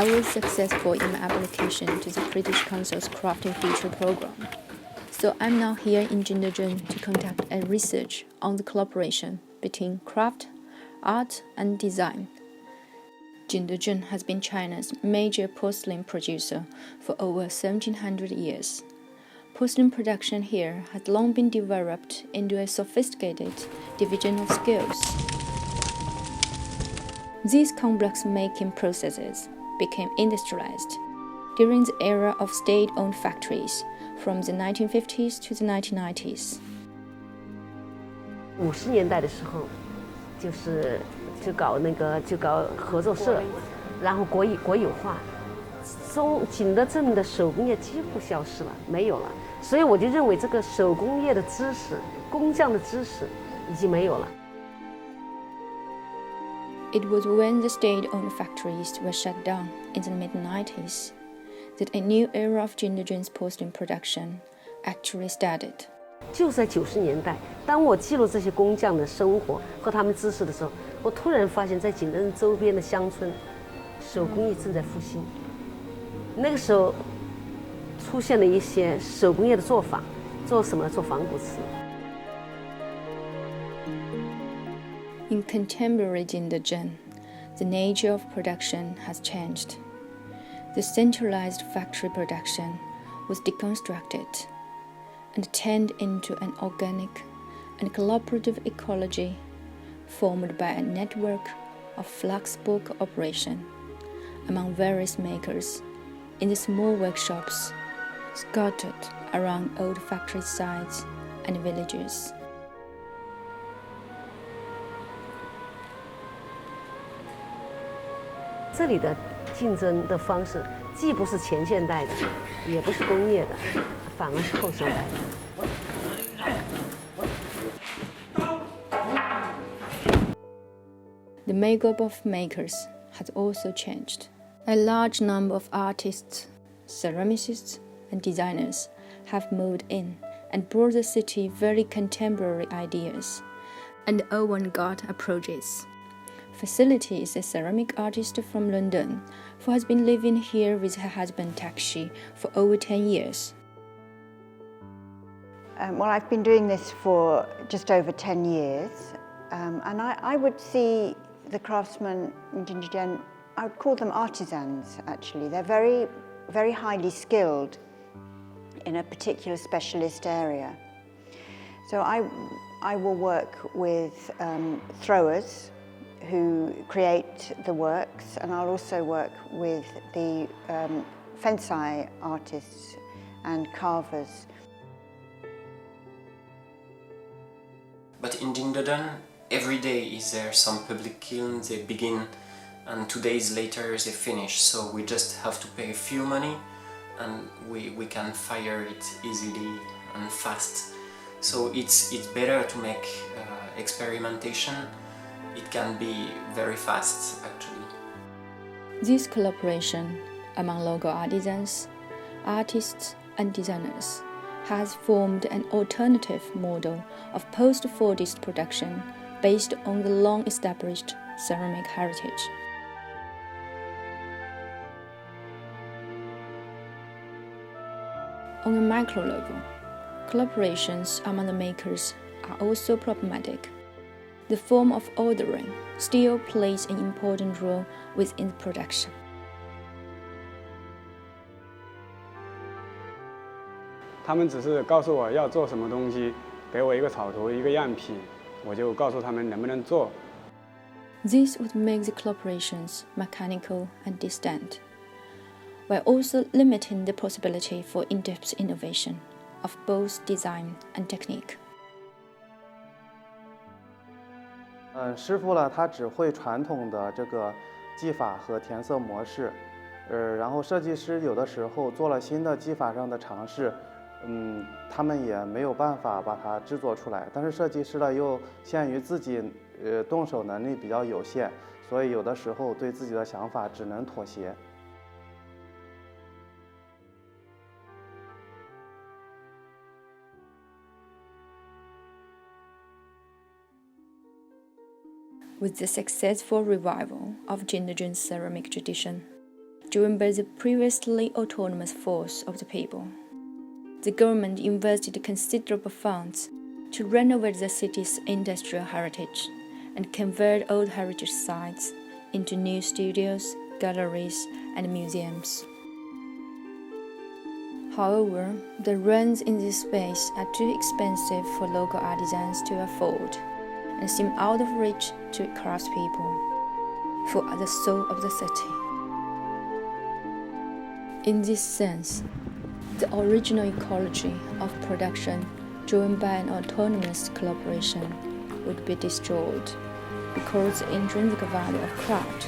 I was successful in my application to the British Council's Crafting Feature program. So I'm now here in Jingdezhen to conduct a research on the collaboration between craft, art, and design. Jingdezhen has been China's major porcelain producer for over 1700 years. Porcelain production here has long been developed into a sophisticated division of skills. These complex making processes became industrialized during the era of state-owned factories from the 1950s to the 1990s. 50年代的时候，就搞合作社，然后国有化，景德镇的手工业几乎消失了，没有了。所以我就认为这个手工业的知识、工匠的知识已经没有了。It was when the state-owned factories were shut down in the mid-90s that a new era of Jingdezhen's porcelain production actually started. 就是在90年代，当我记录这些工匠的生活和他们知识的时候，我突然发现，在景德镇周边的乡村，手工业正在复兴。那个时候，出现了一些手工业的做法，做什么？做仿古瓷。In contemporary Jingdezhen, the nature of production has changed. The centralized factory production was deconstructed and turned into an organic and collaborative ecology formed by a network of flexible cooperation among various makers in the small workshops scattered around old factory sites and villages. 这里的竞争的方式既不是前现代的，也不是工业的，反而是后现代的。The makeup of makers has also changed. A large number of artists, ceramicists, and designers have moved in and brought the city very contemporary ideas and avant-garde approaches. Facility is a ceramic artist from London who has been living here with her husband Taxi for over 10 years. Well, I've been doing this for just over 10 years, and I would see the craftsmen in Jingdezhen, I would call them artisans actually. They're very, very highly skilled in a particular specialist area. So I will work with throwers who create the works, and I'll also work with the fensai artists and carvers. But in Jingdezhen, every day is there some public kiln, they begin and 2 days later they finish, so we just have to pay a few money and we can fire it easily and fast. So it's better to make experimentation. It can be very fast actually. This collaboration among local artisans, artists and designers has formed an alternative model of post-Fordist production based on the long-established ceramic heritage. On a micro level, collaborations among the makers are also problematic. The form of ordering still plays an important role within the production. 他们只是告诉我要做什么东西，给我一个草图、一个样品，我就告诉他们能不能做。This would make the collaborations mechanical and distant, while also limiting the possibility for in-depth innovation of both design and technique. 师傅呢，他只会传统的这个技法和填色模式，然后设计师有的时候做了新的技法上的尝试，他们也没有办法把它制作出来。但是设计师呢，又限于自己动手能力比较有限，所以有的时候对自己的想法只能妥协。With the successful revival of Jingdezhen's ceramic tradition, driven by the previously autonomous force of the people. The government invested considerable funds to renovate the city's industrial heritage and convert old heritage sites into new studios, galleries, and museums. However, the rents in this space are too expensive for local artisans to afford and seem out of reach to craftspeople, who are the soul of the city. In this sense, the original ecology of production driven by an autonomous collaboration would be destroyed because the intrinsic value of craft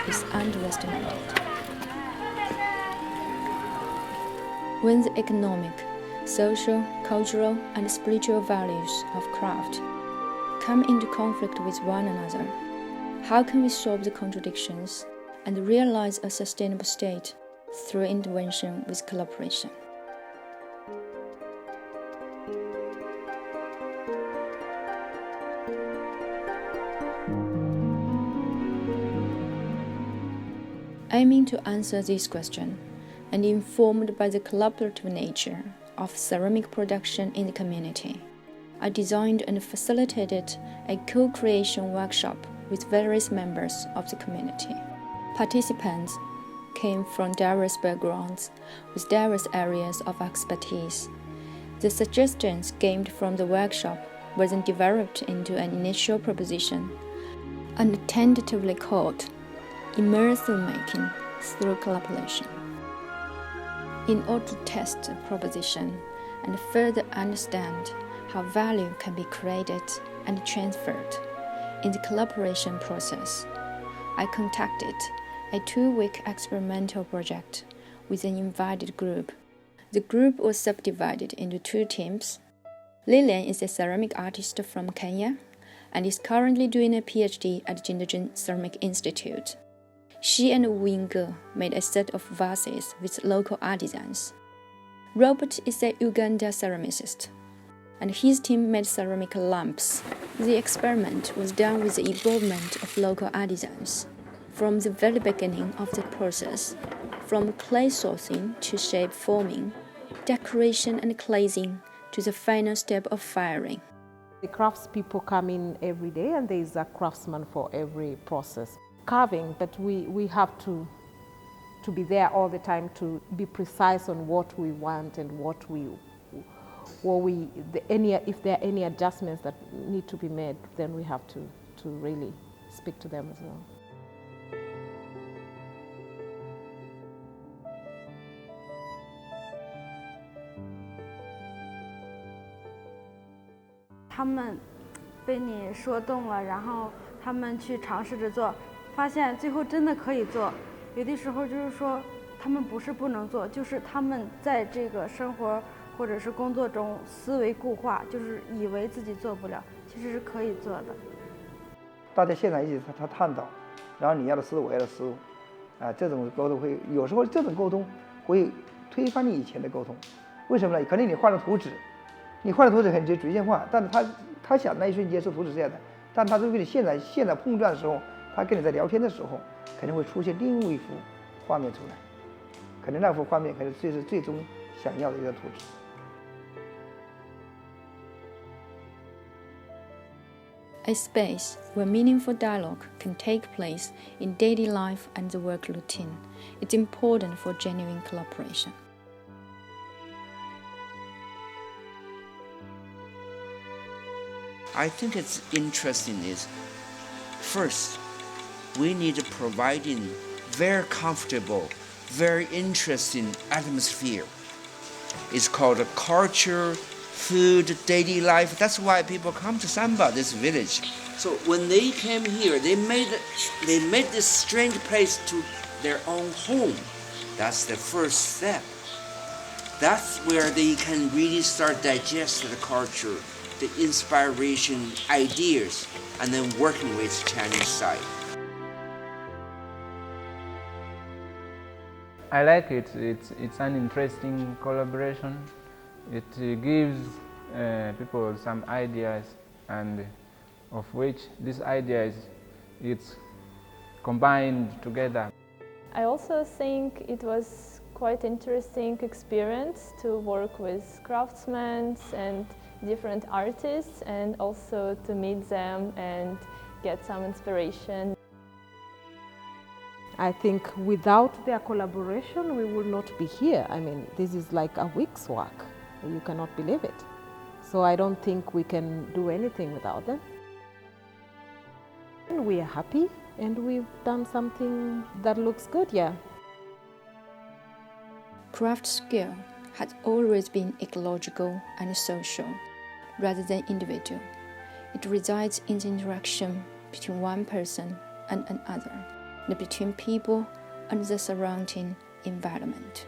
is underestimated. When the economic, social, cultural, and spiritual values of craft come into conflict with one another, how can we solve the contradictions and realize a sustainable state through intervention with collaboration? Aiming to answer this question, and informed by the collaborative nature of ceramic production in the community, I designed and facilitated a co-creation workshop with various members of the community. Participants came from diverse backgrounds with diverse areas of expertise. The suggestions gained from the workshop were then developed into an initial proposition and tentatively called immersive making through collaboration. In order to test the proposition and further understand how value can be created and transferred in the collaboration process, I conducted a 2-week experimental project with an invited group. The group was subdivided into 2 teams. Lilian is a ceramic artist from Kenya and is currently doing a PhD at Jingdezhen Ceramic Institute. She and Wu Yingge made a set of vases with local artisans. Robert is a Uganda ceramicist, and his team made ceramic lamps. The experiment was done with the involvement of local artisans. From the very beginning of the process, from clay sourcing to shape forming, decoration and glazing to the final step of firing. The craftspeople come in every day and there is a craftsman for every process. Carving, but we have to be there all the time to be precise on what we want and if there are any adjustments that need to be made, then we have to really speak to them as well. 他们被你说动了，然后他们去尝试着做，发现最后真的可以做。有的时候就是说，他们不是不能做，就是他们在这个生活或者是工作中思维固化，就是以为自己做不了，其实是可以做的。大家现场一起他探讨，然后你要的思路，我要的思路，这种沟通会有时候这种沟通会推翻你以前的沟通。为什么呢？可能你换了图纸，你换了图纸很局限化，但是他想那一瞬间是图纸这样的，但他是跟你现在碰撞的时候，他跟你在聊天的时候，可能会出现另一幅画面出来，可能那幅画面可能这是最终想要的一个图纸。 A space where meaningful dialogue can take place in daily life and the work routine. It's important for genuine collaboration. I think it's interesting is, first, we need to provide very comfortable, very interesting atmosphere. It's called a culture, food, daily life. That's why people come to Samba, this village. So when they came here, they made this strange place to their own home. That's the first step. That's where they can really start digest the culture, the inspiration, ideas, and then working with Chinese side. I like it. It's an interesting collaboration. It gives people some ideas, and of which these ideas it's combined together. I also think it was quite interesting experience to work with craftsmen and different artists, and also to meet them and get some inspiration. I think without their collaboration, we would not be here. I mean, this is like a week's work. You cannot believe it. So I don't think we can do anything without them. And we are happy, and we've done something that looks good, yeah. Craft skill has always been ecological and social, rather than individual. It resides in the interaction between one person and another, and between people and the surrounding environment.